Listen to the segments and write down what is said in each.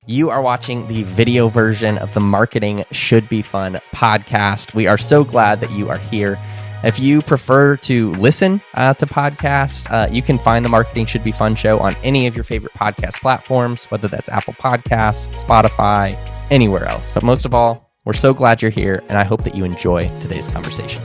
You are watching the video version of the Marketing Should Be Fun podcast. We are so glad that you are here. If you prefer to listen to podcasts, you can find the Marketing Should Be Fun show on any of your favorite podcast platforms, whether that's Apple Podcasts, Spotify, anywhere else. But most of all, we're so glad you're here, and I hope that you enjoy today's conversation.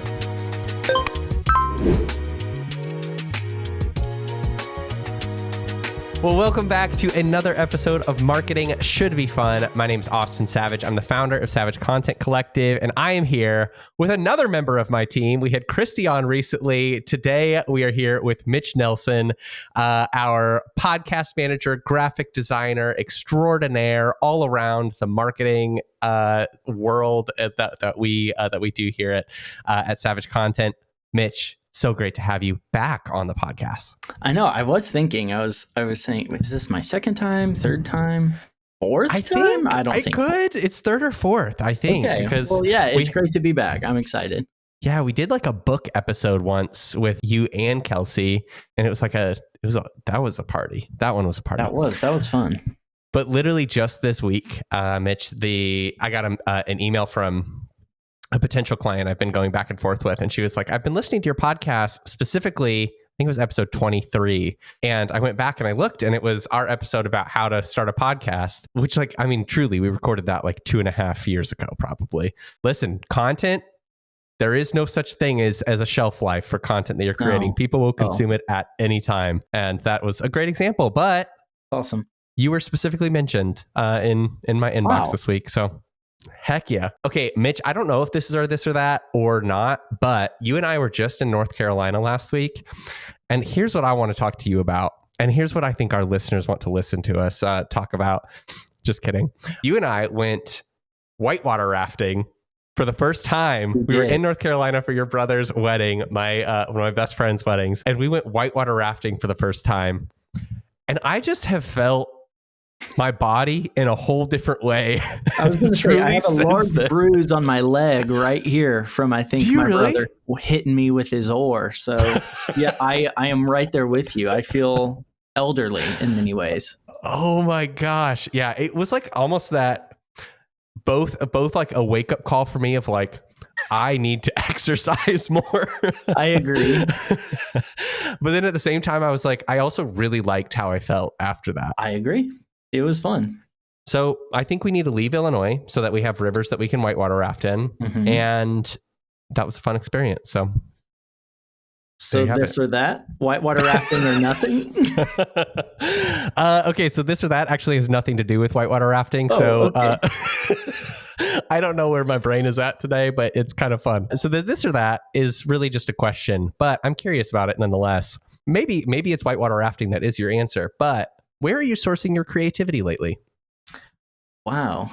Well, welcome back to another episode of Marketing Should Be Fun. My name is Austin Savage. I'm the founder of Savage Content Collective, and I am here with another member of my team. We had Christy on recently. Today, we are here with Mitch Nelson, our podcast manager, graphic designer extraordinaire, all around the marketing world that we do here at Savage Content. Mitch, so great to have you back on the podcast. I know. I was thinking. I was saying, is this my second time, third time, fourth time? I don't think. It's third or fourth, I think. Okay. Well, yeah, it's great to be back. I'm excited. Yeah, we did like a book episode once with you and Kelsey, and that was a party. That one was a party. That was fun. But literally just this week, Mitch, I got an email from a potential client I've been going back and forth with. And she was like, I've been listening to your podcast, specifically, I think it was episode 23. And I went back and I looked, and it was our episode about how to start a podcast, which truly, we recorded that like 2.5 years ago, probably. Listen, content, there is no such thing as a shelf life for content that you're creating. No. People will consume it at any time. And that was a great example, but awesome. You were specifically mentioned in my inbox this week. So heck yeah. Okay, Mitch, I don't know if this is this or that or not, but you and I were just in North Carolina last week. And here's what I want to talk to you about. And here's what I think our listeners want to listen to us talk about. Just kidding. You and I went whitewater rafting for the first time. We were in North Carolina for your brother's wedding, my one of my best friend's weddings. And we went whitewater rafting for the first time. And I just have felt my body in a whole different way. I was going to say, I have a large bruise on my leg right here from, I think, my brother hitting me with his oar. So yeah, I am right there with you. I feel elderly in many ways. Oh my gosh. Yeah. It was like almost that both like a wake up call for me of like, I need to exercise more. I agree. But then at the same time, I was like, I also really liked how I felt after that. I agree. It was fun. So I think we need to leave Illinois so that we have rivers that we can whitewater raft in. Mm-hmm. And that was a fun experience. So this or that? Whitewater rafting or nothing? Okay, so this or that actually has nothing to do with whitewater rafting. Okay. I don't know where my brain is at today, but it's kind of fun. So this or that is really just a question, but I'm curious about it nonetheless. Maybe it's whitewater rafting that is your answer, but where are you sourcing your creativity lately? Wow.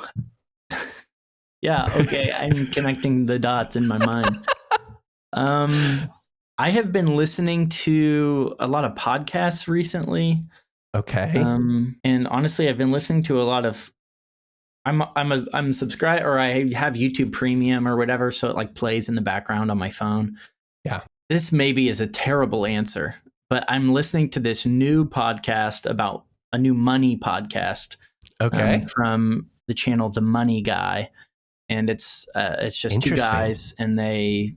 Yeah, okay. I'm connecting the dots in my mind. I have been listening to a lot of podcasts recently. Okay. And honestly, I've been listening to a lot of I'm subscribed, or I have YouTube Premium or whatever, so it like plays in the background on my phone. Yeah. This maybe is a terrible answer, but I'm listening to this new podcast about a new money podcast. Okay. From the channel The Money Guy. And it's just two guys, and they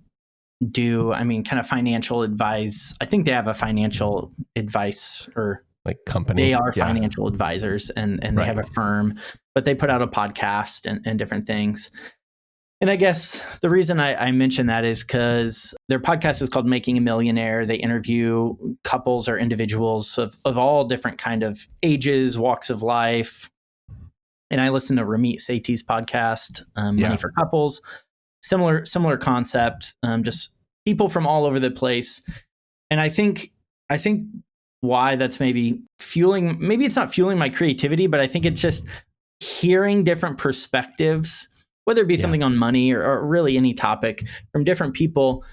do, kind of financial advice. I think they have a financial advice or like company. They are financial advisors, and they have a firm, but they put out a podcast and different things. And I guess the reason I mention that is because their podcast is called Making a Millionaire. They interview couples or individuals of all different kind of ages, walks of life. And I listen to Ramit Sethi's podcast, Money for Couples. Similar concept, just people from all over the place. And I think why that's maybe it's not fueling my creativity, but I think it's just hearing different perspectives, whether it be something on money or really any topic from different people.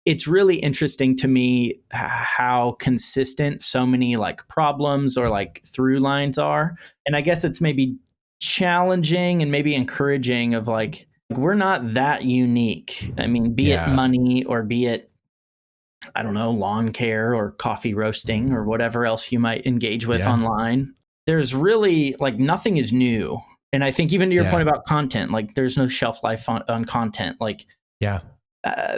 It's really interesting to me how consistent so many like problems or like through lines are. And I guess it's maybe challenging and maybe encouraging of like, we're not that unique. Be it money or be it, I don't know, lawn care or coffee roasting or whatever else you might engage with online. there's really like nothing is new. And I think even to your point about content, like there's no shelf life on content. Like,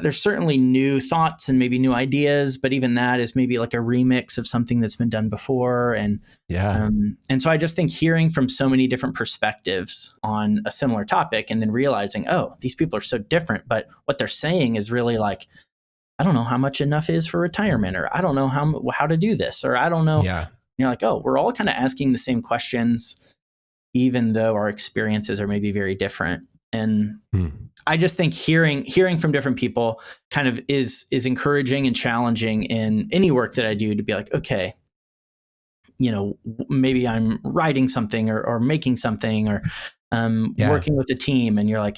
there's certainly new thoughts and maybe new ideas, but even that is maybe like a remix of something that's been done before. And so I just think hearing from so many different perspectives on a similar topic and then realizing, oh, these people are so different, but what they're saying is really like, I don't know how much enough is for retirement, or I don't know how to do this, or I don't know. You're like, oh, we're all kind of asking the same questions, even though our experiences are maybe very different. And I just think hearing from different people kind of is encouraging and challenging in any work that I do, to be like, okay, maybe I'm writing something or making something or working with a team, and you're like,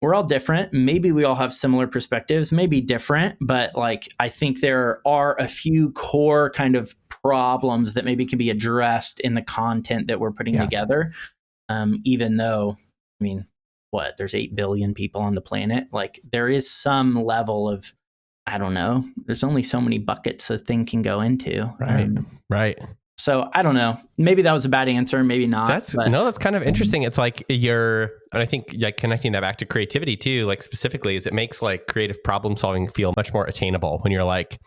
we're all different. Maybe we all have similar perspectives, maybe different, but like, I think there are a few core kind of problems that maybe can be addressed in the content that we're putting together. Even though, I mean, there's 8 billion people on the planet. Like, there is some level of, I don't know, there's only so many buckets a thing can go into. Right. So I don't know. Maybe that was a bad answer. Maybe not. That's kind of interesting. It's like and I think like connecting that back to creativity too, like specifically, is it makes like creative problem solving feel much more attainable when you're like,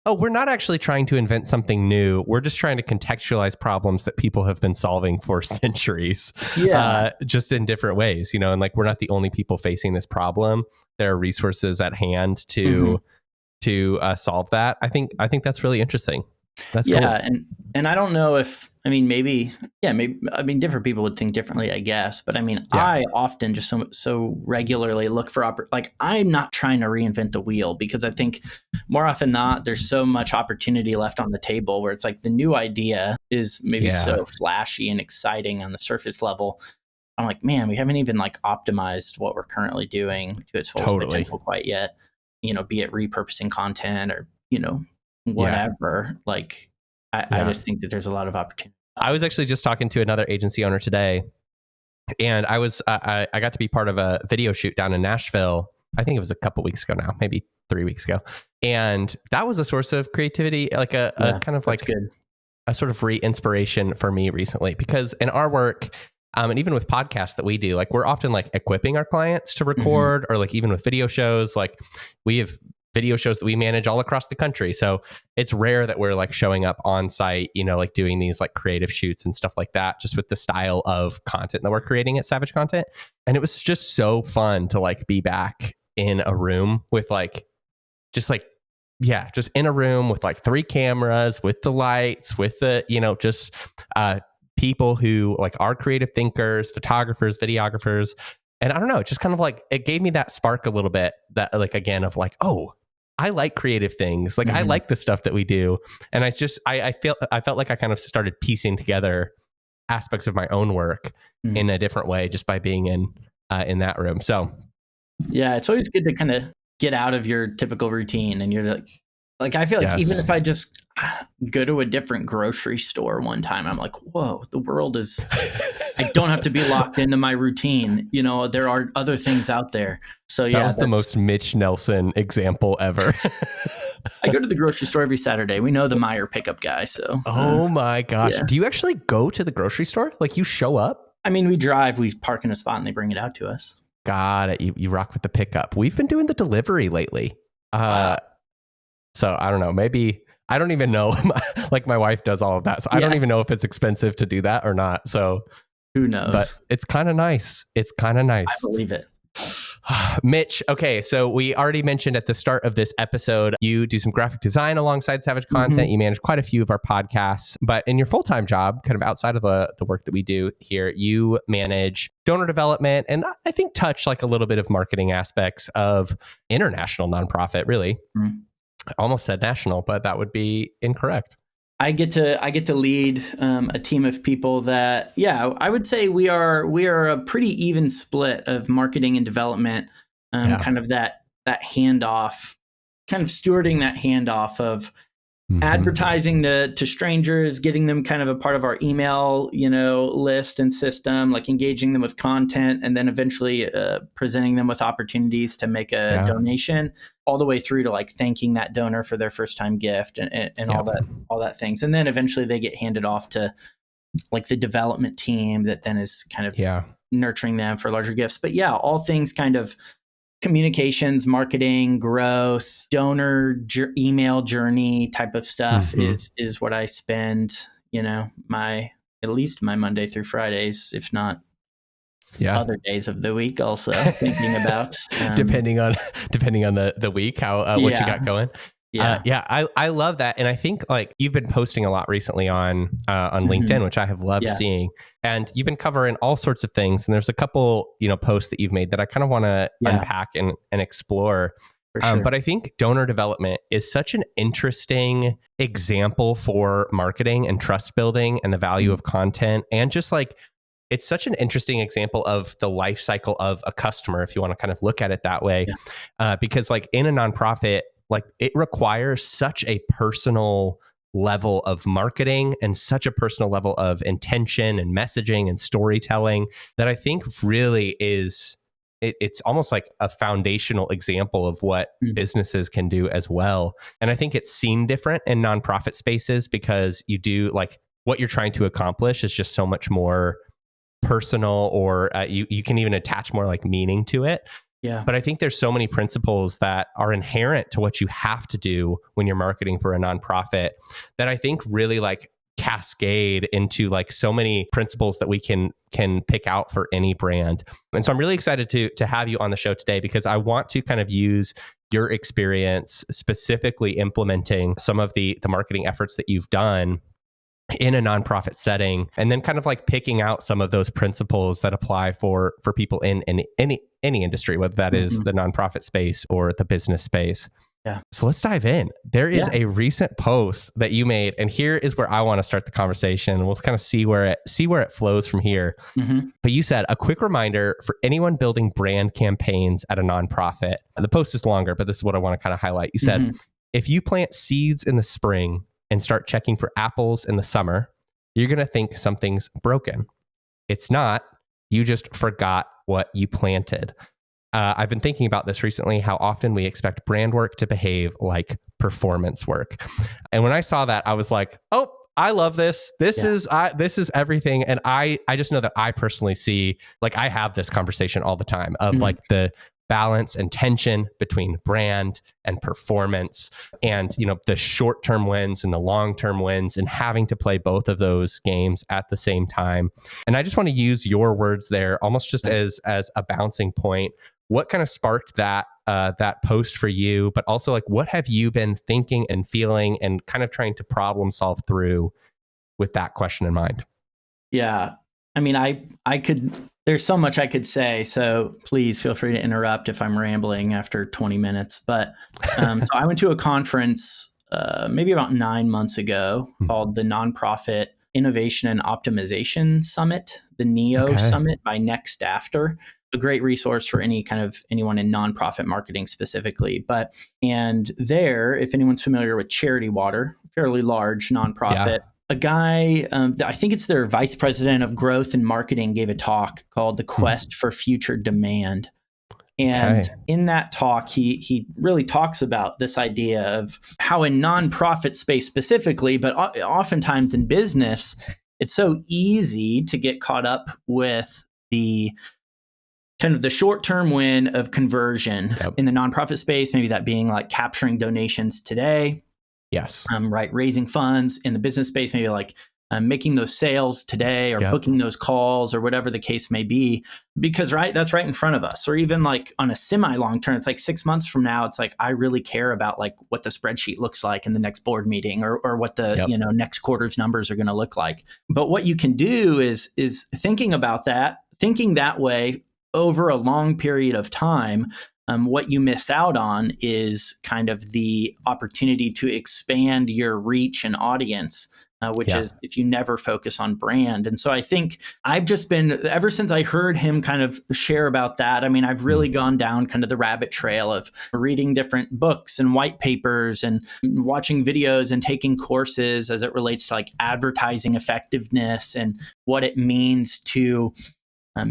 oh, we're not actually trying to invent something new. We're just trying to contextualize problems that people have been solving for centuries, just in different ways, and like, we're not the only people facing this problem. There are resources at hand to solve that. I think that's really interesting. That's cool. And I don't know if, maybe, different people would think differently, I guess. But I often just so regularly look for, I'm not trying to reinvent the wheel, because I think more often than not, there's so much opportunity left on the table where it's like the new idea is maybe so flashy and exciting on the surface level. I'm like, man, we haven't even like optimized what we're currently doing to its fullest potential quite yet. Be it repurposing content or, whatever. Like, I just think that there's a lot of opportunity. I was actually just talking to another agency owner today, and I got to be part of a video shoot down in Nashville. I think it was a couple weeks ago now, maybe 3 weeks ago. And that was a source of creativity, like a kind of like a sort of re-inspiration for me recently, because in our work, and even with podcasts that we do, like, we're often like equipping our clients to record, or like even with video shows, like we have video shows that we manage all across the country. So it's rare that we're like showing up on site, like doing these like creative shoots and stuff like that, just with the style of content that we're creating at Savage Content. And it was just so fun to like be back in a room with just in a room with like 3 cameras, with the lights, with the, just people who like are creative thinkers, photographers, videographers. And I don't know, just kind of like, it gave me that spark a little bit, that like, again, of like, oh, I like creative things. Like, I like the stuff that we do. And I felt like I kind of started piecing together aspects of my own work in a different way, just by being in that room. So yeah, it's always good to kind of get out of your typical routine. And you're like, I feel like even if I just go to a different grocery store one time, I'm like, whoa, the world is, I don't have to be locked into my routine. There are other things out there. So yeah, that was the most Mitch Nelson example ever. I go to the grocery store every Saturday. We know the Meijer pickup guy. So, oh my gosh. Yeah. Do you actually go to the grocery store? Like, you show up? We drive, we park in a spot and they bring it out to us. Got it. You rock with the pickup. We've been doing the delivery lately. So I don't know, maybe, I don't even know, like my wife does all of that. So I don't even know if it's expensive to do that or not. So who knows? But it's kind of nice. I believe it. Mitch, okay, so we already mentioned at the start of this episode, you do some graphic design alongside Savage Content. You manage quite a few of our podcasts, but in your full-time job, kind of outside of the work that we do here, you manage donor development and I think touch like a little bit of marketing aspects of international nonprofit, really. I almost said national, but that would be incorrect. I get to lead a team of people that, I would say we are a pretty even split of marketing and development, kind of that handoff, kind of stewarding that handoff of advertising to strangers, getting them kind of a part of our email, list and system, like engaging them with content, and then eventually presenting them with opportunities to make a donation, all the way through to like thanking that donor for their first time gift and all that things. And then eventually they get handed off to like the development team that then is kind of nurturing them for larger gifts. But yeah, all things kind of communications, marketing, growth, donor email journey type of stuff is what I spend, at least my Monday through Fridays, if not other days of the week also thinking about. Depending on the week, how what you got going. I love that. And I think like you've been posting a lot recently on LinkedIn, which I have loved seeing, and you've been covering all sorts of things. And there's a couple, posts that you've made that I kind of want to unpack and explore. Sure. But I think donor development is such an interesting example for marketing and trust building and the value of content. And just like, it's such an interesting example of the life cycle of a customer, if you want to kind of look at it that way, because like in a nonprofit, like it requires such a personal level of marketing and such a personal level of intention and messaging and storytelling that I think really is, it's almost like a foundational example of what businesses can do as well. And I think it's seen different in nonprofit spaces because you do like what you're trying to accomplish is just so much more personal, or you can even attach more like meaning to it. But I think there's so many principles that are inherent to what you have to do when you're marketing for a nonprofit that I think really like cascade into like so many principles that we can pick out for any brand. And so I'm really excited to have you on the show today because I want to kind of use your experience specifically implementing some of the marketing efforts that you've done in a nonprofit setting, and then kind of like picking out some of those principles that apply for people in any industry, whether that is the nonprofit space or the business space. So let's dive in. There is a recent post that you made, and here is where I want to start the conversation. We'll kind of see where it flows from here. But you said, a quick reminder for anyone building brand campaigns at a nonprofit. The post is longer, but this is what I want to kind of highlight. You said, if you plant seeds in the spring and start checking for apples in the summer, you're going to think something's broken. It's not. You just forgot what you planted. I've been thinking about this recently, how often we expect brand work to behave like performance work. And when I saw that, I was like, oh, I love this. This is everything. And I just know that I personally see, like, I have this conversation all the time of like the balance and tension between brand and performance, and the short-term wins and the long-term wins, and having to play both of those games at the same time. And I just want to use your words there almost just as a bouncing point. What kind of sparked that post for you, but also like what have you been thinking and feeling and kind of trying to problem solve through with that question in mind? Yeah. I mean, I could, there's so much I could say, so please feel free to interrupt if I'm rambling after 20 minutes. But so I went to a conference maybe about 9 months ago called the Nonprofit Innovation and Optimization Summit, the NEO Summit by Next After. A great resource for anyone in nonprofit marketing specifically. And there, if anyone's familiar with Charity Water, fairly large nonprofit, a guy, I think it's their vice president of growth and marketing, gave a talk called The Quest for Future Demand. And in that talk, he really talks about this idea of how in nonprofit space specifically, but oftentimes in business, it's so easy to get caught up with the kind of the short-term win of conversion in the nonprofit space, maybe that being like capturing donations today. Raising funds. In the business space, maybe like making those sales today or booking those calls or whatever the case may be, because that's right in front of us. Or even like on a semi-long term, it's like 6 months from now, it's like, I really care about like what the spreadsheet looks like in the next board meeting or what the, next quarter's numbers are going to look like. But what you can do is thinking that way over a long period of time. What you miss out on is kind of the opportunity to expand your reach and audience, which is if you never focus on brand. And so I think I've just been, ever since I heard him kind of share about that, I mean, I've really gone down kind of the rabbit trail of reading different books and white papers and watching videos and taking courses as it relates to like advertising effectiveness and what it means to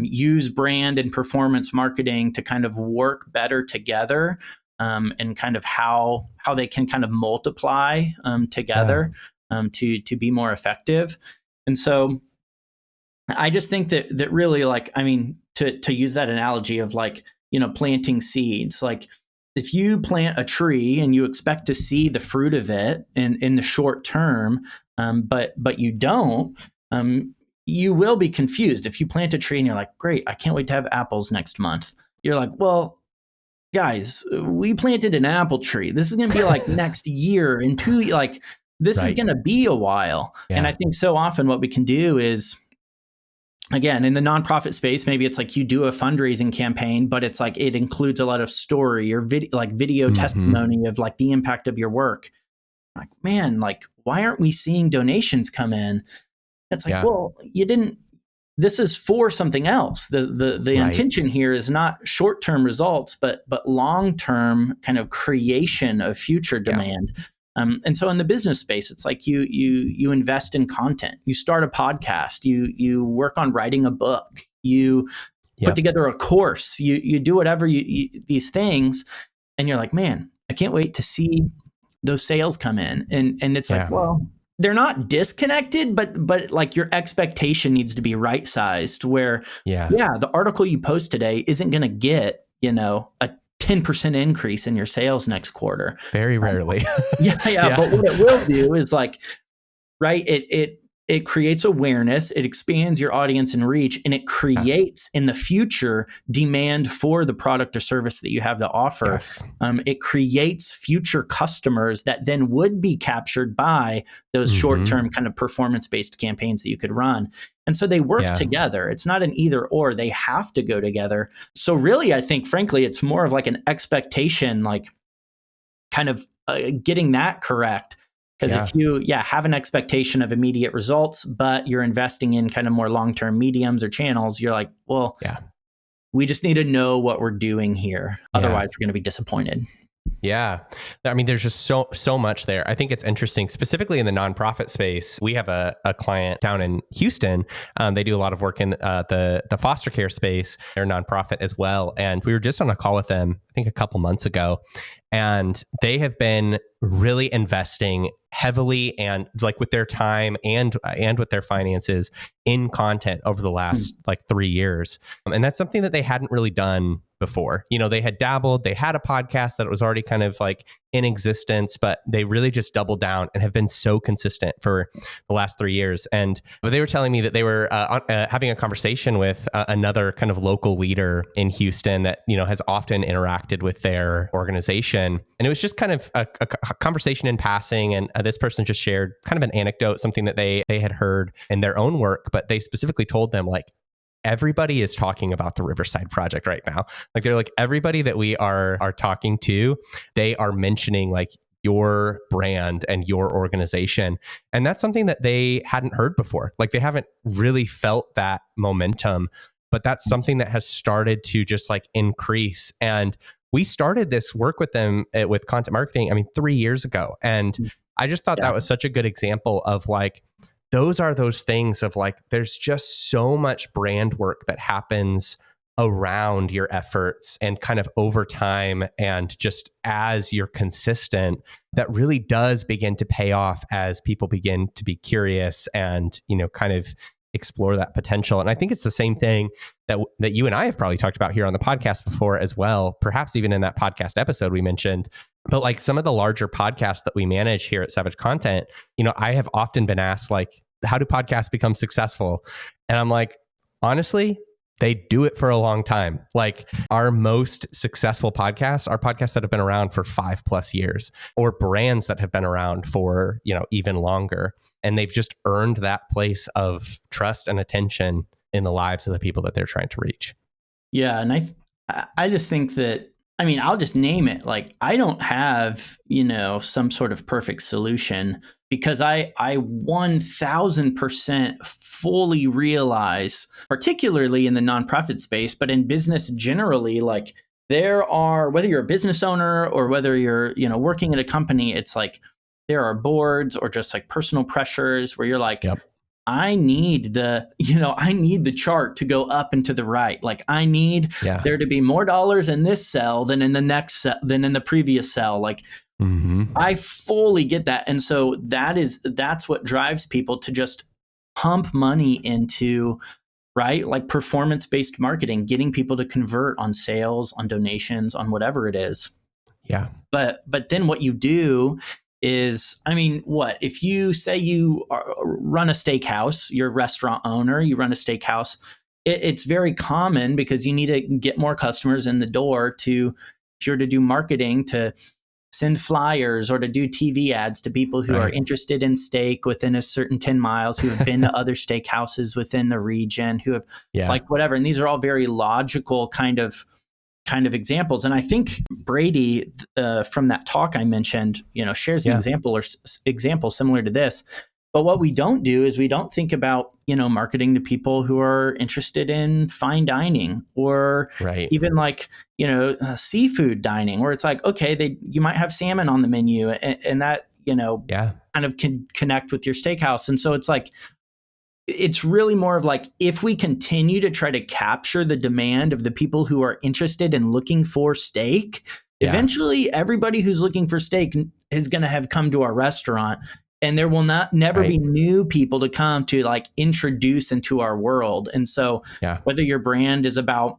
use brand and performance marketing to kind of work better together, and kind of how they can kind of multiply together to be more effective. And so I just think that really, like, I mean, to use that analogy of like, planting seeds, like if you plant a tree and you expect to see the fruit of it in the short term, but you don't, you will be confused. If you plant a tree and you're like, great, I can't wait to have apples next month. You're like, well, guys, we planted an apple tree. This is going to be like next year in 2, like this is going to be a while. Yeah. And I think so often what we can do is, again, in the nonprofit space, maybe it's like you do a fundraising campaign, but it's like it includes a lot of story or video testimony of like the impact of your work. Like, man, like, why aren't we seeing donations come in? It's like, well, you didn't. This is for something else. The intention here is not short-term results, but long-term kind of creation of future demand. And so in the business space, it's like you invest in content, you start a podcast, you work on writing a book, you put together a course, you do whatever these things, and you're like, man, I can't wait to see those sales come in. And it's like, well, they're not disconnected, but like your expectation needs to be right sized where, the article you post today isn't going to get, a 10% increase in your sales next quarter. Very rarely. But what it will do is like, right. It creates awareness, it expands your audience and reach, and it creates in the future demand for the product or service that you have to offer. Yes. It creates future customers that then would be captured by those short-term kind of performance-based campaigns that you could run. And so they work together. It's not an either or, they have to go together. So really, I think, frankly, it's more of like an expectation, like kind of getting that correct. Because if you have an expectation of immediate results, but you're investing in kind of more long-term mediums or channels, you're like, well, we just need to know what we're doing here. Otherwise, we're going to be disappointed. Yeah. I mean, there's just so much there. I think it's interesting, specifically in the nonprofit space. We have a client down in Houston. They do a lot of work in the foster care space. They're a nonprofit as well. And we were just on a call with them, I think a couple months ago. And they have been really investing heavily and like with their time and with their finances in content over the last like 3 years. And that's something that they hadn't really done before. They had dabbled, they had a podcast that was already kind of like in existence, but they really just doubled down and have been so consistent for the last 3 years. And they were telling me that they were having a conversation with another kind of local leader in Houston that, has often interacted with their organization. And it was just kind of a conversation in passing. And this person just shared kind of an anecdote, something that they had heard in their own work, but they specifically told them like, everybody is talking about the Riverside Project right now. Like they're like, everybody that we are talking to, they are mentioning like your brand and your organization. And that's something that they hadn't heard before. Like they haven't really felt that momentum, but that's something that has started to just like increase. And we started this work with them with content marketing, 3 years ago. And I just thought that was such a good example of like, those are those things of like, there's just so much brand work that happens around your efforts and kind of over time. And just as you're consistent, that really does begin to pay off as people begin to be curious and, kind of explore that potential. And I think it's the same thing that you and I have probably talked about here on the podcast before as well, perhaps even in that podcast episode we mentioned. But like some of the larger podcasts that we manage here at Savage Content, I have often been asked like, how do podcasts become successful? And I'm like, honestly, they do it for a long time. Like our most successful podcasts are podcasts that have been around for 5+ years, or brands that have been around for, even longer. And they've just earned that place of trust and attention in the lives of the people that they're trying to reach. Yeah. And I just think that, I'll just name it. Like, I don't have, some sort of perfect solution, because I 1000% fully realize, particularly in the nonprofit space, but in business generally, like there are, whether you're a business owner or whether you're, working at a company, it's like there are boards or just like personal pressures where you're like, I need the chart to go up and to the right. Like I need there to be more dollars in this cell than in the next cell, than in the previous cell. Like I fully get that. And so that's what drives people to just pump money into, right? Like performance-based marketing, getting people to convert on sales, on donations, on whatever it is. Yeah. But then what you do is, I mean, what if you say you run a steakhouse, you're a restaurant owner, you run a steakhouse, it's very common because you need to get more customers in the door to, if you're to do marketing, to send flyers or to do TV ads to people who are interested in steak within a certain 10 miles, who have been to other steakhouses within the region, who have like whatever. And these are all very logical kind of examples. And I think Brady, from that talk I mentioned, shares an example similar to this. But what we don't do is we don't think about, marketing to people who are interested in fine dining or even like, seafood dining, where it's like, okay, you might have salmon on the menu and that, kind of can connect with your steakhouse. And so it's like, it's really more of like, if we continue to try to capture the demand of the people who are interested in looking for steak, eventually everybody who's looking for steak is going to have come to our restaurant, and there will never be new people to come to like introduce into our world. And so whether your brand is about,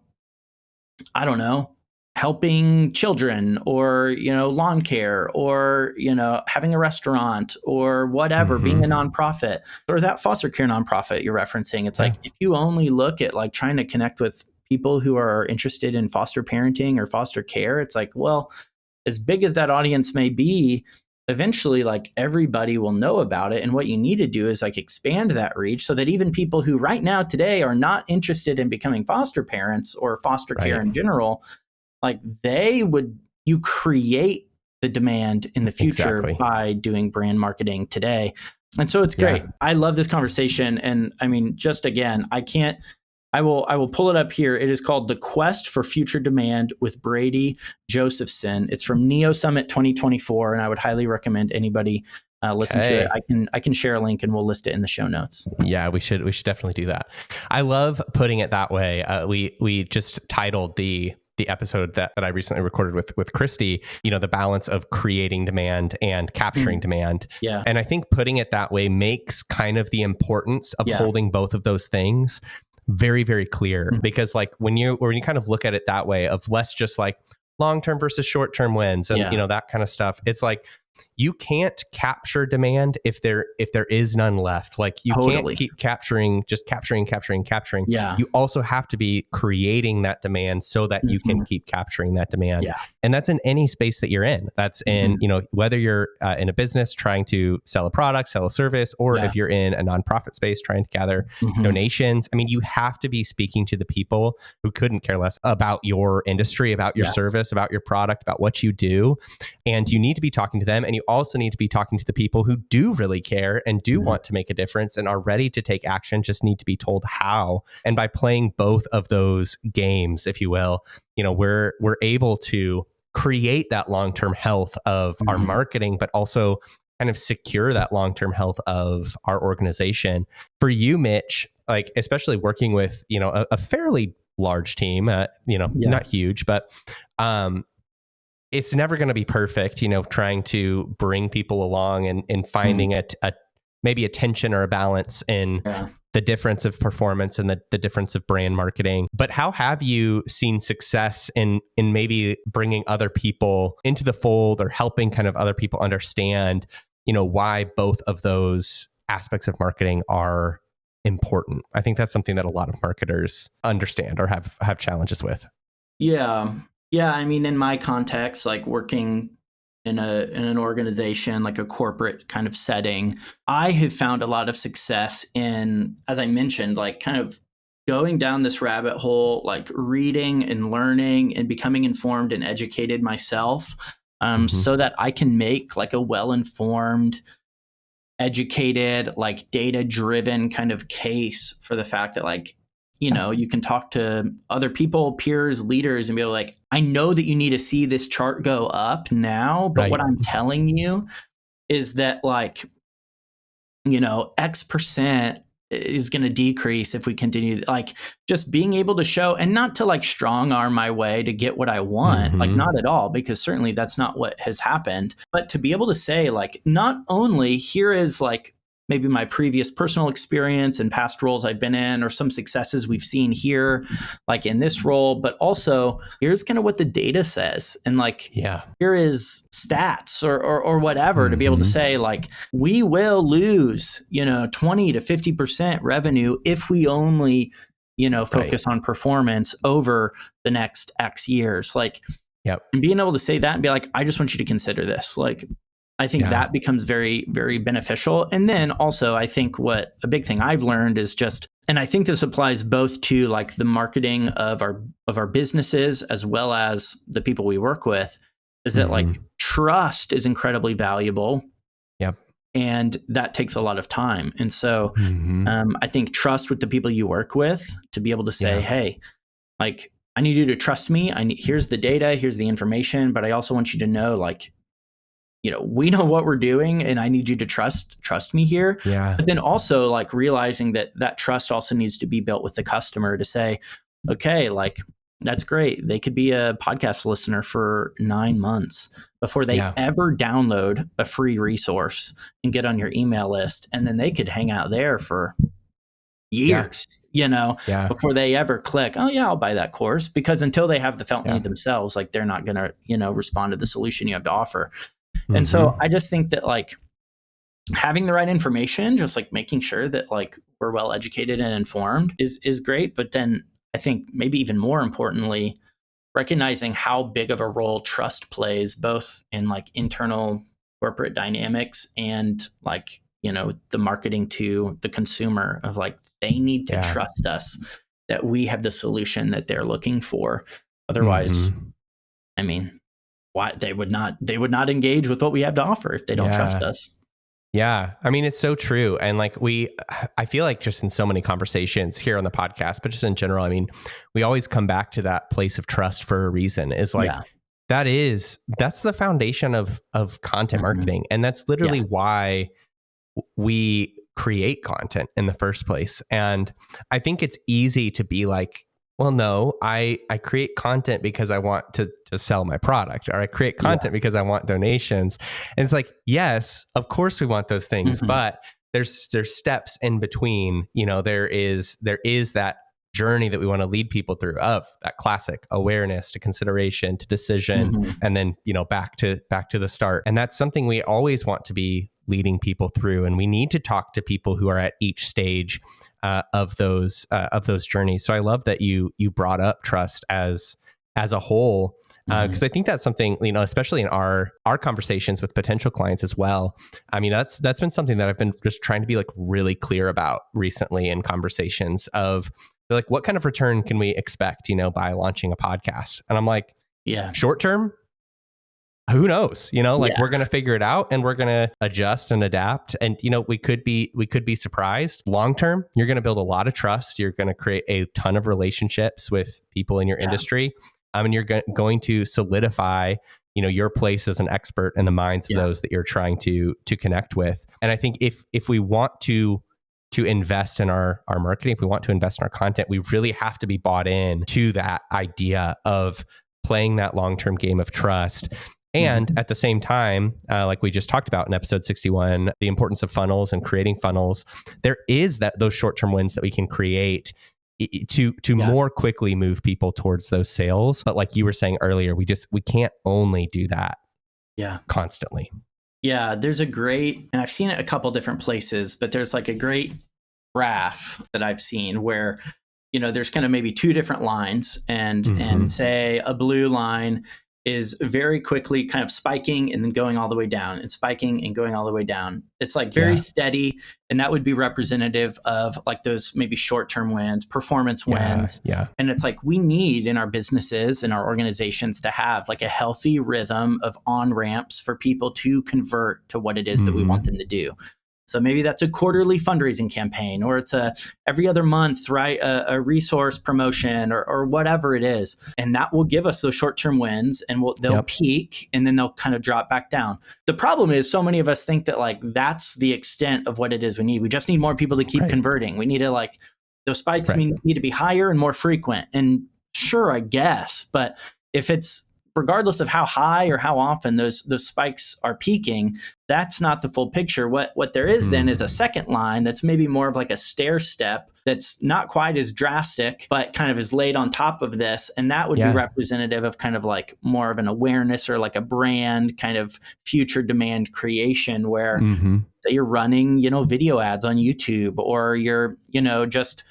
I don't know, helping children or, lawn care or, having a restaurant or whatever, being a nonprofit or that foster care nonprofit you're referencing. It's like, if you only look at like trying to connect with people who are interested in foster parenting or foster care, it's like, well, as big as that audience may be, eventually like everybody will know about it. And what you need to do is like expand that reach so that even people who right now today are not interested in becoming foster parents or foster care in general, like you create the demand in the future by doing brand marketing today. And so it's great. I love this conversation. And I mean, just again, I will pull it up here. It is called The Quest for Future Demand with Brady Josephson. It's from Neo Summit 2024. And I would highly recommend anybody listen to it. I can share a link and we'll list it in the show notes. Yeah, we should definitely do that. I love putting it that way. We just titled the episode that I recently recorded with Christy, the balance of creating demand and capturing demand. Yeah. And I think putting it that way makes kind of the importance of holding both of those things very, very clear. Because like when you kind of look at it that way of less just like long-term versus short-term wins and that kind of stuff, it's like you can't capture demand if there is none left. Like you can't keep capturing. Yeah. You also have to be creating that demand so that you can keep capturing that demand. Yeah. And that's in any space that you're in. That's in, whether you're in a business trying to sell a product, sell a service, or if you're in a nonprofit space trying to gather donations. I mean, you have to be speaking to the people who couldn't care less about your industry, about your service, about your product, about what you do. And you need to be talking to them. And you also need to be talking to the people who do really care and do want to make a difference and are ready to take action, just need to be told how. And by playing both of those games, if you will, we're able to create that long-term health of our marketing, but also kind of secure that long-term health of our organization. For you, Mitch, like especially working with, a fairly large team, not huge, but it's never going to be perfect, trying to bring people along and finding a maybe a tension or a balance in the difference of performance and the difference of brand marketing. But how have you seen success in maybe bringing other people into the fold or helping kind of other people understand, why both of those aspects of marketing are important? I think that's something that a lot of marketers understand or have challenges with. Yeah. Yeah, I mean, in my context, like working in an organization, like a corporate kind of setting, I have found a lot of success in, as I mentioned, like kind of going down this rabbit hole, like reading and learning and becoming informed and educated myself, so that I can make like a well-informed, educated, like data-driven kind of case for the fact that like, you can talk to other people, peers, leaders, and be like, I know that you need to see this chart go up now, but what I'm telling you is that like, X% is going to decrease if we continue, like just being able to show, and not to like strong arm my way to get what I want, like not at all, because certainly that's not what has happened, but to be able to say like, not only here is like maybe my previous personal experience and past roles I've been in, or some successes we've seen here, like in this role, but also here's kind of what the data says. And like, here is stats or whatever to be able to say, like, we will lose, 20 to 50% revenue if we only, focus on performance over the next X years. Like, and being able to say that and be like, I just want you to consider this. Like, I think that becomes very, very beneficial. And then also, I think what a big thing I've learned is just, and I think this applies both to like the marketing of our businesses as well as the people we work with, is that like trust is incredibly valuable. And that takes a lot of time. And so I think trust with the people you work with, to be able to say, hey, like, I need you to trust me. Here's the data, here's the information, but I also want you to know, like, we know what we're doing, and I need you to trust me here. But then also like realizing that trust also needs to be built with the customer to say, okay, like, that's great. They could be a podcast listener for 9 months before they ever download a free resource and get on your email list. And then they could hang out there for years, before they ever click, oh yeah, I'll buy that course. Because until they have the felt need themselves, like, they're not going to, respond to the solution you have to offer. And so I just think that like having the right information, just like making sure that like we're well educated and informed is great. But then I think maybe even more importantly, recognizing how big of a role trust plays both in like internal corporate dynamics and like, the marketing to the consumer of like, they need to trust us that we have the solution that they're looking for. Otherwise, I mean, why they would not engage with what we have to offer if they don't trust us. Yeah. I mean, it's so true. And like I feel like just in so many conversations here on the podcast, but just in general, I mean, we always come back to that place of trust for a reason. Is like, that's the foundation of content marketing. And that's literally why we create content in the first place. And I think it's easy to be like, well, no, I create content because I want to sell my product, or I create content because I want donations. And it's like, yes, of course we want those things, but there's steps in between. There is that journey that we want to lead people through, of that classic awareness to consideration to decision, and then back to the start. And that's something we always want to be leading people through, and we need to talk to people who are at each stage of those journeys. So I love that you brought up trust as a whole, because I think that's something, especially in our conversations with potential clients as well. I mean, that's been something that I've been just trying to be like really clear about recently in conversations of like, what kind of return can we expect, by launching a podcast? And I'm like, short term, who knows, we're going to figure it out and we're going to adjust and adapt. And, we could be surprised. Long term, you're going to build a lot of trust. You're going to create a ton of relationships with people in your industry. And you're going to solidify, your place as an expert in the minds of those that you're trying to connect with. And I think if we want to invest in our marketing, if we want to invest in our content, we really have to be bought in to that idea of playing that long-term game of trust. And at the same time, like we just talked about in episode 61, the importance of funnels and creating funnels, there is those short-term wins that we can create to more quickly move people towards those sales. But like you were saying earlier, we can't only do that constantly. Yeah, there's and I've seen it a couple different places, but there's like a great graph that I've seen where, there's kind of maybe two different lines, and say a blue line is very quickly kind of spiking and then going all the way down, and spiking and going all the way down. It's like very steady. And that would be representative of like those maybe short-term wins, performance wins. And it's like, we need in our businesses and our organizations to have like a healthy rhythm of on-ramps for people to convert to what it is that we want them to do. So maybe that's a quarterly fundraising campaign, or it's a every other month, right? A resource promotion or whatever it is. And that will give us those short-term wins, and they'll peak and then they'll kind of drop back down. The problem is so many of us think that like, that's the extent of what it is we need. We just need more people to keep converting. We need to like, those spikes need to be higher and more frequent. And sure, I guess, but if it's regardless of how high or how often those spikes are peaking, that's not the full picture. What there is then is a second line that's maybe more of like a stair step that's not quite as drastic, but kind of is laid on top of this. And that would be representative of kind of like more of an awareness or like a brand kind of future demand creation where you're running, video ads on YouTube, or you're, just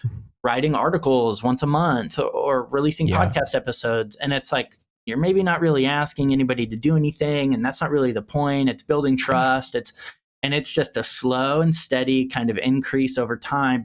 writing articles once a month, or releasing podcast episodes. And it's like, you're maybe not really asking anybody to do anything. And that's not really the point. It's building trust. It's just a slow and steady kind of increase over time.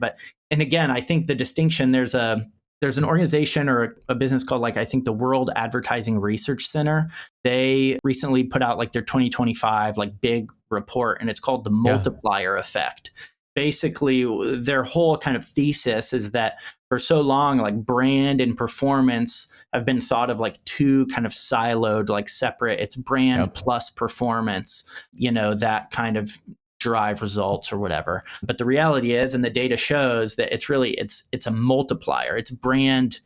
And again, I think the distinction, there's an organization or a business called, like, I think the World Advertising Research Center. They recently put out like their 2025 like big report, and it's called the multiplier effect. Basically, their whole kind of thesis is that for so long, like brand and performance have been thought of like two kind of siloed, like separate. It's brand plus performance, that kind of drive results or whatever. But the reality is, and the data shows, that it's really, it's a multiplier. It's brand,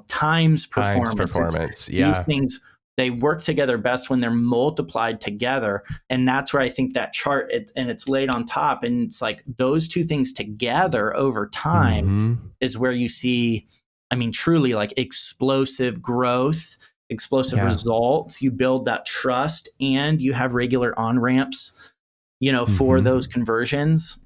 times performance. These things, they work together best when they're multiplied together. And that's where I think that chart, and it's laid on top. And it's like those two things together over time is where you see, truly like explosive growth, explosive results. You build that trust, and you have regular on-ramps, for those conversions.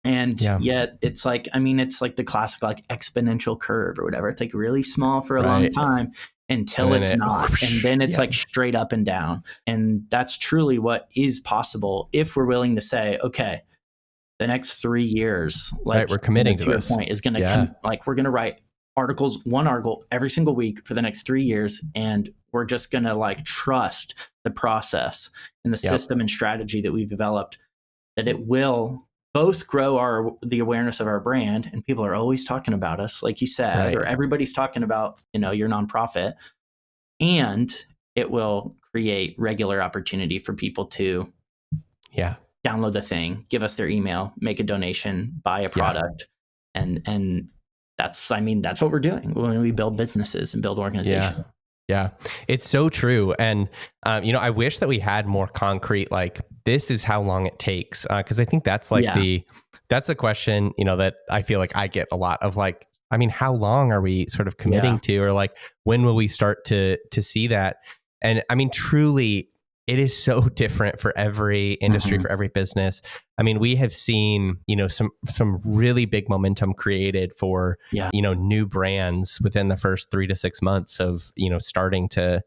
And yet it's like, it's like the classic, like exponential curve or whatever. It's like really small for a long time until it's not. And then it's like straight up and down. And that's truly what is possible if we're willing to say, okay, the next 3 years, like we're committing to this. Your point is going to we're going to write one article every single week for the next 3 years. And we're just going to like trust the process and the system and strategy that we've developed, that it will both grow the awareness of our brand, and people are always talking about us, like you said, or everybody's talking about, your nonprofit, and it will create regular opportunity for people to download the thing, give us their email, make a donation, buy a product. And that's what we're doing when we build businesses and build organizations. Yeah, it's so true. And, I wish that we had more concrete, like, this is how long it takes. Cause I think that's like that's a question, that I feel like I get a lot of, like, how long are we sort of committing to, or like, when will we start to see that? And truly, it is so different for every industry, for every business. We have seen, some really big momentum created for, new brands within the first 3 to 6 months of, starting to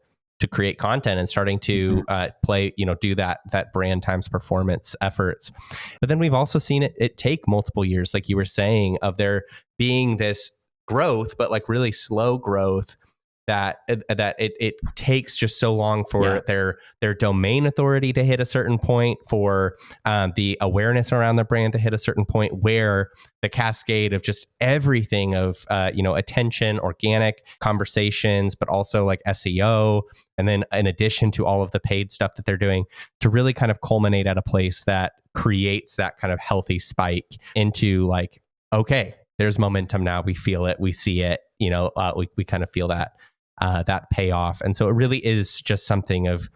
create content and starting to play, do that brand times performance efforts. But then we've also seen it take multiple years, like you were saying, of there being this growth, but like really slow growth, that it takes just so long for their domain authority to hit a certain point, for the awareness around the brand to hit a certain point, where the cascade of just everything of attention, organic conversations, but also like SEO, and then in addition to all of the paid stuff that they're doing, to really kind of culminate at a place that creates that kind of healthy spike into like, okay, there's momentum now. We feel it, we see it, we kind of feel that payoff. And so it really is just something of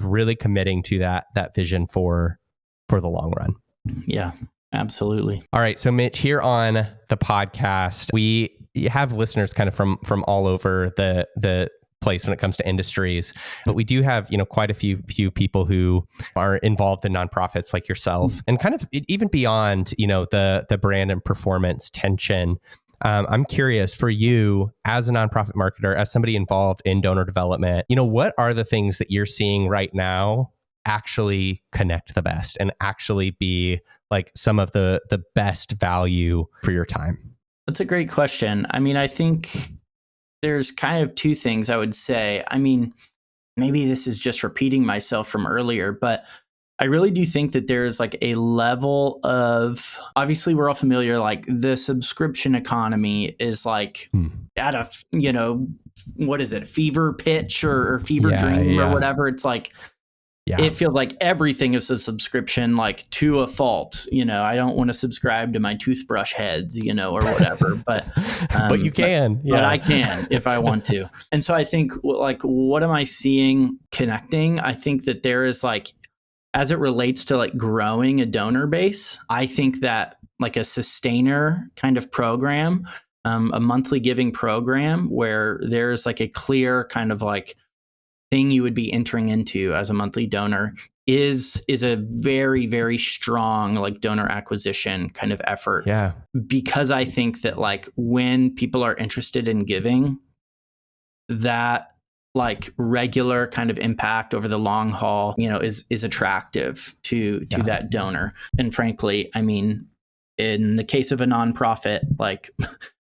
really committing to that vision for the long run. Yeah, absolutely. All right. So Mitch, here on the podcast, we have listeners kind of from all over the place when it comes to industries, but we do have, quite a few people who are involved in nonprofits like yourself, and kind of even beyond, the brand and performance tension. I'm curious, for you as a nonprofit marketer, as somebody involved in donor development, what are the things that you're seeing right now actually connect the best and actually be like some of the best value for your time? That's a great question. I think there's kind of two things I would say. Maybe this is just repeating myself from earlier, but I really do think that there's like a level of, obviously we're all familiar, like the subscription economy is like at a, what is it, fever pitch or fever dream or whatever. It's like it feels like everything is a subscription, like to a fault. I don't want to subscribe to my toothbrush heads, or whatever, but you can. But I can if I want to. And so I think, like, what am I seeing connecting? I think that there is, like, as it relates to like growing a donor base, I think that like a sustainer kind of program, a monthly giving program where there's like a clear kind of like thing you would be entering into as a monthly donor is a very, very strong like donor acquisition kind of effort. Yeah. Because I think that like when people are interested in giving, that like regular kind of impact over the long haul, is attractive to that donor. And frankly, I mean, in the case of a nonprofit, like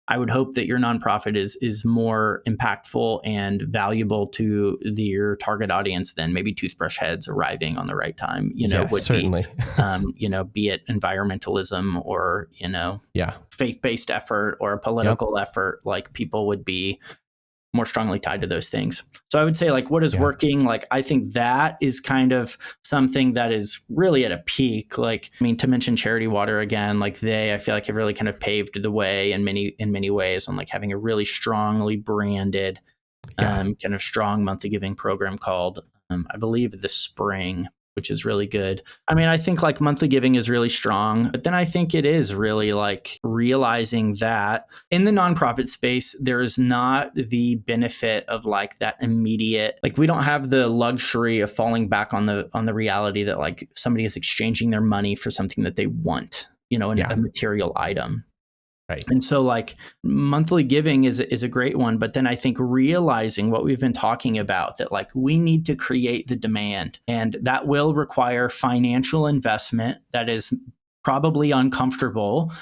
I would hope that your nonprofit is more impactful and valuable to your target audience than maybe toothbrush heads arriving on the right time, would certainly. be, be it environmentalism or, faith-based effort or a political effort, like people would be more strongly tied to those things. So I would say like what is working, like I think that is kind of something that is really at a peak. Like, I mean, to mention Charity Water again, like I feel like have really kind of paved the way in many ways on like having a really strongly branded, kind of strong monthly giving program called, I believe The Spring, which is really good. I mean, I think like monthly giving is really strong, but then I think it is really like realizing that in the nonprofit space, there is not the benefit of like that immediate, like we don't have the luxury of falling back on the reality that like somebody is exchanging their money for something that they want, a material item. Right. And so like monthly giving is a great one. But then I think realizing what we've been talking about, that like we need to create the demand, and that will require financial investment that is probably uncomfortable,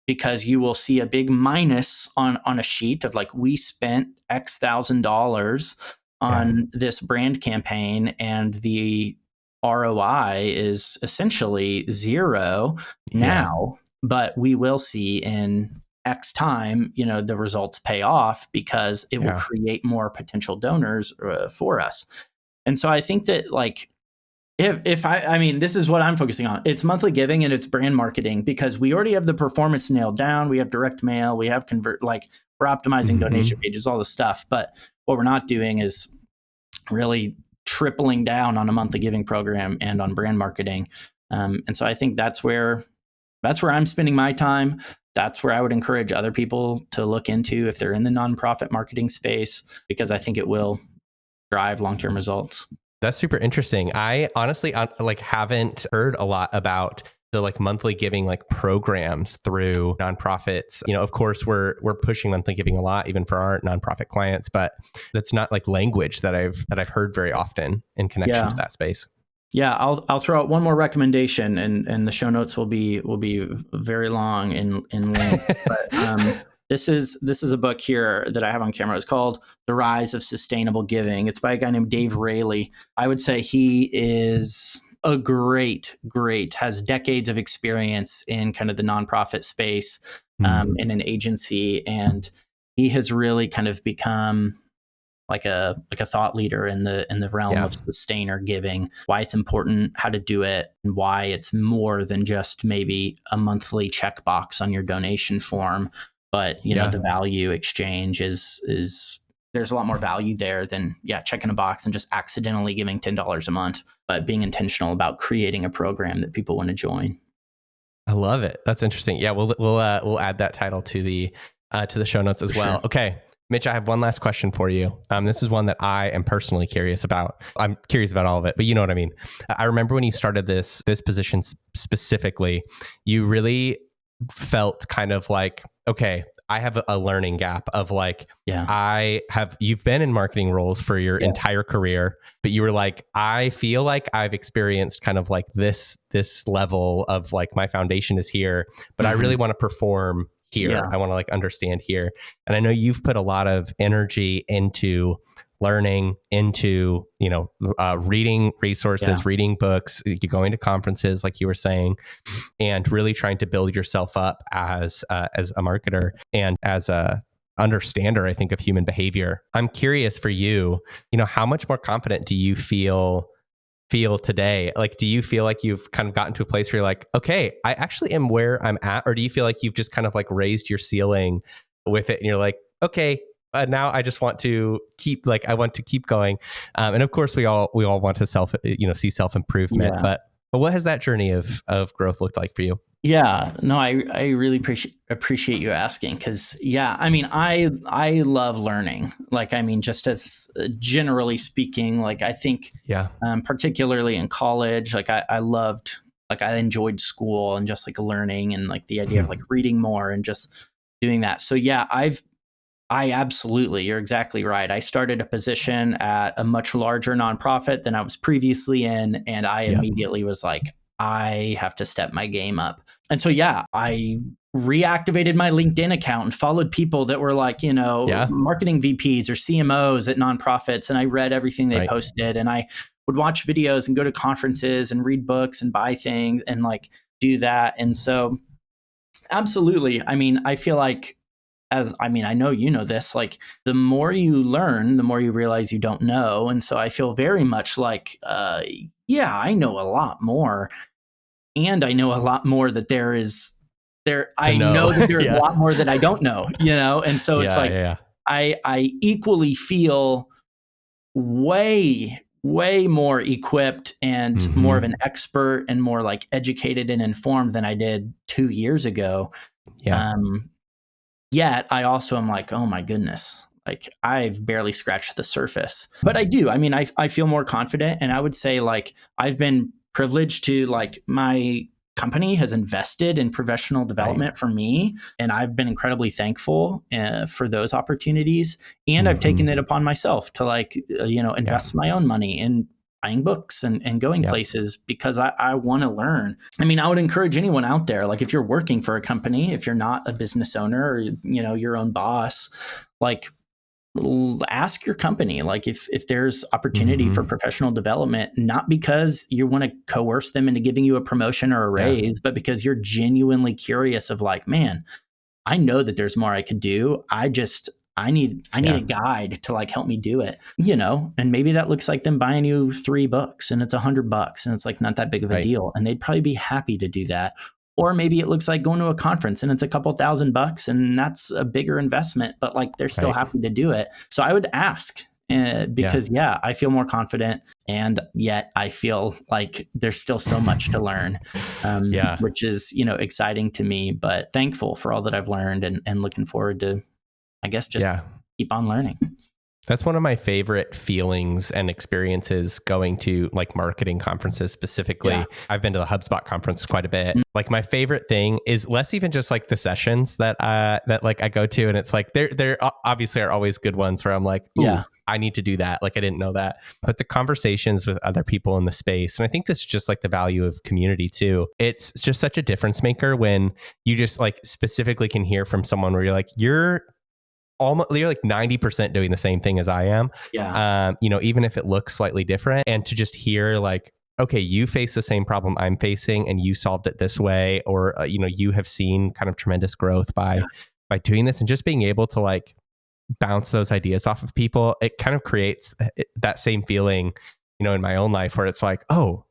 because you will see a big minus on a sheet of like, we spent X $1,000 on this brand campaign and the ROI is essentially zero now. But we will see in X time, the results pay off because it will create more potential donors for us. And so I think that like, if I mean, this is what I'm focusing on. It's monthly giving and it's brand marketing, because we already have the performance nailed down. We have direct mail, we have we're optimizing donation pages, all this stuff. But what we're not doing is really tripling down on a monthly giving program and on brand marketing. And so I think that's where I'm spending my time. That's where I would encourage other people to look into if they're in the nonprofit marketing space, because I think it will drive long-term results. That's super interesting. I honestly haven't heard a lot about the like monthly giving like programs through nonprofits. Of course we're pushing monthly giving a lot, even for our nonprofit clients, but that's not like language that I've heard very often in connection to that space. Yeah, I'll throw out one more recommendation, and the show notes will be very long in length. But this is a book here that I have on camera. It's called The Rise of Sustainable Giving. It's by a guy named Dave Raley. I would say he is a has decades of experience in kind of the nonprofit space, in an agency, and he has really kind of become like a thought leader in the realm of sustainer giving, why it's important, how to do it, and why it's more than just maybe a monthly checkbox on your donation form. But the value exchange is there's a lot more value there than checking a box and just accidentally giving $10 a month, but being intentional about creating a program that people want to join. I love it. That's interesting. Yeah, we'll add that title to the show notes as well. Sure. Okay. Mitch, I have one last question for you. This is one that I am personally curious about. I'm curious about all of it, but you know what I mean. I remember when you started this position specifically, you really felt kind of like, okay, I have a learning gap of like, you've been in marketing roles for your entire career, but you were like, I feel like I've experienced kind of like this level of like my foundation is here, but I really want to perform here. Yeah. I want to like understand here. And I know you've put a lot of energy into learning, into, reading resources, reading books, going to conferences, like you were saying, and really trying to build yourself up as a marketer and as a understander, I think, of human behavior. I'm curious for you, how much more confident do you feel feel today? Like, do you feel like you've kind of gotten to a place where you're like, okay, I actually am where I'm at? Or do you feel like you've just kind of like raised your ceiling with it and you're like, okay, now I just want to keep going. And of course we all want to see self-improvement, but what has that journey of growth looked like for you? Yeah, no, I really appreciate you asking, because I mean, I love learning. Like, I mean, just as generally speaking, like I think, particularly in college, like I loved, like I enjoyed school and just like learning and like the idea of like reading more and just doing that. So I absolutely, you're exactly right. I started a position at a much larger nonprofit than I was previously in, and I immediately was like, I have to step my game up. And so, I reactivated my LinkedIn account and followed people that were like, marketing VPs or CMOs at nonprofits. And I read everything they posted, and I would watch videos and go to conferences and read books and buy things and like do that. And so absolutely. I mean, I feel like, I know you know this, like the more you learn, the more you realize you don't know. And so I feel very much like, I know a lot more. And I know a lot more that I know that there's a lot more that I don't know, And so it's I equally feel way more equipped and more of an expert and more like educated and informed than I did 2 years ago. Yet I also am like, oh my goodness, like I've barely scratched the surface. But I do. I mean, I feel more confident, and I would say like I've been privileged to, like, my company has invested in professional development for me, and I've been incredibly thankful for those opportunities. And I've taken it upon myself to like, invest my own money in buying books and going places, because I want to learn. I mean, I would encourage anyone out there, like if you're working for a company, if you're not a business owner or, your own boss, like ask your company, like if there's opportunity for professional development, not because you want to coerce them into giving you a promotion or a raise, but because you're genuinely curious of like, man, I know that there's more I could do. I need a guide to like help me do it, and maybe that looks like them buying you 3 books and it's $100 and it's like not that big of a deal. And they'd probably be happy to do that. Or maybe it looks like going to a conference and it's a couple $1,000 and that's a bigger investment, but like they're still happy to do it. So I would ask because I feel more confident, and yet I feel like there's still so much to learn, which is, exciting to me, but thankful for all that I've learned and looking forward to, I guess, just keep on learning. That's one of my favorite feelings and experiences, going to like marketing conferences specifically. Yeah. I've been to the HubSpot conference quite a bit. Like my favorite thing is less even just like the sessions that like I go to, and it's like there obviously are always good ones where I'm like, ooh, I need to do that. Like I didn't know that. But the conversations with other people in the space, and I think that's just like the value of community too. It's just such a difference maker when you just like specifically can hear from someone where you're like, you're like 90% doing the same thing as I am. Even if it looks slightly different, and to just hear like, okay, you face the same problem I'm facing and you solved it this way, or, you have seen kind of tremendous growth by doing this, and just being able to like bounce those ideas off of people. It kind of creates that same feeling, in my own life where it's like, oh,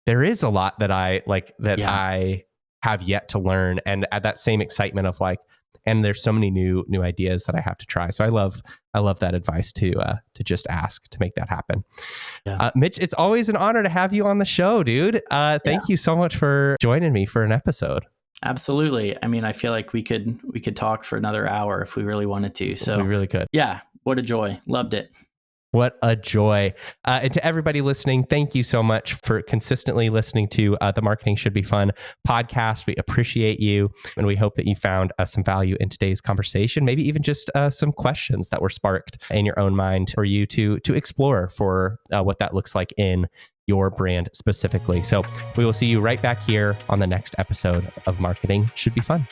there is a lot that I like I have yet to learn. And at that same excitement of like, and there's so many new ideas that I have to try. So I love that advice to just ask to make that happen. Mitch, it's always an honor to have you on the show, dude. Thank you so much for joining me for an episode. Absolutely. I mean, I feel like we could talk for another hour if we really wanted to. So we really could. Yeah. What a joy. Loved it. What a joy. And to everybody listening, thank you so much for consistently listening to the Marketing Should Be Fun podcast. We appreciate you, and we hope that you found some value in today's conversation, maybe even just some questions that were sparked in your own mind for you to explore for what that looks like in your brand specifically. So we will see you right back here on the next episode of Marketing Should Be Fun.